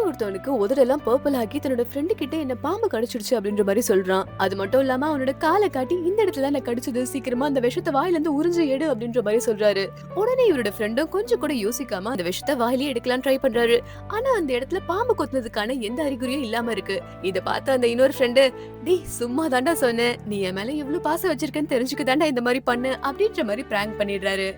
ஒருத்தவனுக்கு உதடெல்லாம் purple ஆகி தன்னோட friend கிட்ட என்ன பாம்பு கடிச்சிடுச்சு அப்படின்ற மாதிரி சொல்றான். அது மட்டும் இல்லாம அவனோட காலை காட்டி இந்த இடத்துல நான் கடிச்சது, சீக்கிரமா அந்த விஷத்தை வாயில இருந்து உறிஞ்சு எடு அப்படின்ற மாதிரி சொல்றாரு. உடனே இவரோட ஃப்ரெண்டும் கொஞ்சம் கூட யோசிக்காம அந்த விஷத்தை வாயிலே எடுக்கலாம் ட்ரை பண்றாரு. ஆனா அந்த இடத்துல பாம்பு கொத்துனதுக்கான எந்த அறிகுறியும் இல்லாம இருக்கு. இத பார்த்த அந்த இன்னொரு ஃப்ரெண்டு, டேய் சும்மா தாண்டா சொன்னேன், நீ என் மேல எவ்வளவு பாசம் வச்சிருக்கேன்னு தெரிஞ்சுக்க தாண்டா இந்த மாதிரி பண்ணு அப்படின்ற மாதிரி பிராங்க் பண்ணிடுறாரு.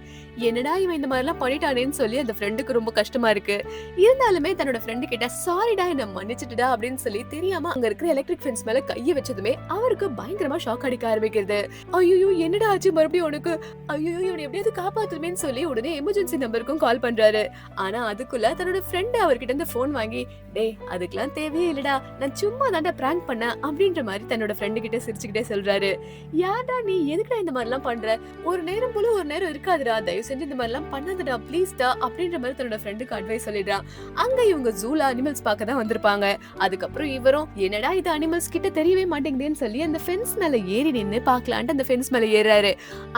என்னடா இவன் இந்த மாதிரி எல்லாம் பண்ணிட்டானேன்னு சொல்லி அந்த ஃப்ரெண்டுக்கு ரொம்ப கஷ்டமா இருக்கு. இருந்தாலுமே தன்னோட ஃப்ரெண்டு கிட்ட சாரிடா என்ன மன்னிச்சிட்டுடா அப்படின்னு சொல்லி தெரியாம அங்க இருக்கிற எலக்ட்ரிக் ஃபென்ஸ் மேல கைய வச்சதுமே அவருக்கு பயங்கரமா ஷாக் அடிக்க ஆரம்பிக்கிறது. ஐயோ என்னடா ஆச்சு மறுபடியும் உனக்கு, ஐயோ இவனை எப்படியாவது காப்பாத்துமேன்னு சொல்லி உடனே எமர்ஜென்சி நம்பருக்கும் கால் பண்றாரு. ஆனா அதுக்குள்ள தன்னோட ஃப்ரெண்ட் அவர்கிட்ட இருந்து போன் வாங்கி, டேய் அதுக்கெல்லாம் தேவையே இல்லடா, நான் சும்மா தாண்டா பிராங்க் பண்ணேன் அப்படின்ற மாதிரி தன்னோட ஃப்ரெண்டு கிட்ட சிரிச்சுக்கிட்டே சொல்றாரு. யாரா நீ எதுக்குடா இந்த மாதிரி எல்லாம் பண்ற, ஒரு நேரம் போல ஒரு நேரம் இருக்காதுடா, தயவு செஞ்சு இந்த மாதிரி எல்லாம் பண்ணாதடா ப்ளீஸ்டா அப்படின்ற மாதிரி தன்னோட ஃப்ரெண்டுக்கு அட்வைஸ் சொல்லிடுறான். அங்க இவங்க ஜூல அனிமல்ஸ் பார்க்க தான் வந்திருப்பாங்க. அதுக்கப்புறம் இவரும் என்னடா இது அனிமல்ஸ் கிட்ட தெரியவே மாட்டேங்குதுன்னு சொல்லி அந்த ஃபென்ஸ் மேல ஏறி நின்னு பாக்கலான்ட்டு அந்த ஃபென்ஸ் மேல ஏறாரு.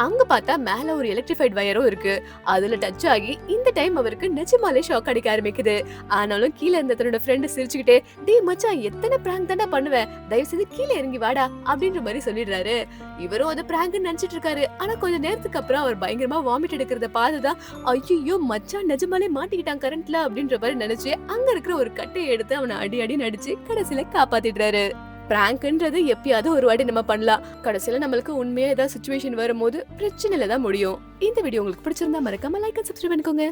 அங்க பார்த்தா மேல ஒரு எலக்ட்ரிஃபைட் வயரும் இருக்கு. அதுல டச் ஆகி இந்த டைம் அவருக்கு நிஜமாலே ஷாக் அடிக்க ஆரம்பிக்குது. ஆனாலும் கீழ இருந்த தன்னோட ஃப்ரெண்ட் சிரிச்சுக்கிட்டே, டேய் மச்சான் எத்தனை பிராங்க் தாண்டா பண்ணுவேன், தயவு செய்து கீழே இறங்கி வாடா அப்படின்ற மாதிரி சொல்லிடுறாரு. இவரும் அது பிராங்க்னு நினைச்சிட்டு இருக்காரு. ஆனா கொஞ்ச நேரத்துக்கு அப்புறம் அவர் பயங்கரமா வாமிட் எடுக்கிறத பார்த்துதான், ஐயோ மச்சான் நிஜமாலே மாட்டிக்கிட்டான் கரண்ட்ல அப்படின்ற மாதிரி நினைச்சு அங்க இருக்கிற ஒரு கட்டையை எடுத்து அவனை அடி அடி நடிச்சு கடைசியில காப்பாத்திடுறாரு. பிராங்க்ன்றது எப்பயாவது ஒரு வாட்டி நம்ம பண்ணலாம். கடைசியில நம்மளுக்கு உண்மையா ஏதாவது சிச்சுவேஷன் வரும்போது பிரச்சனையில தான் முடியும். இந்த வீடியோ உங்களுக்கு பிடிச்சிருந்தா மறக்காம லைக் அண்ட் சப்ஸ்கிரைப் பண்ணிக்கோங்க.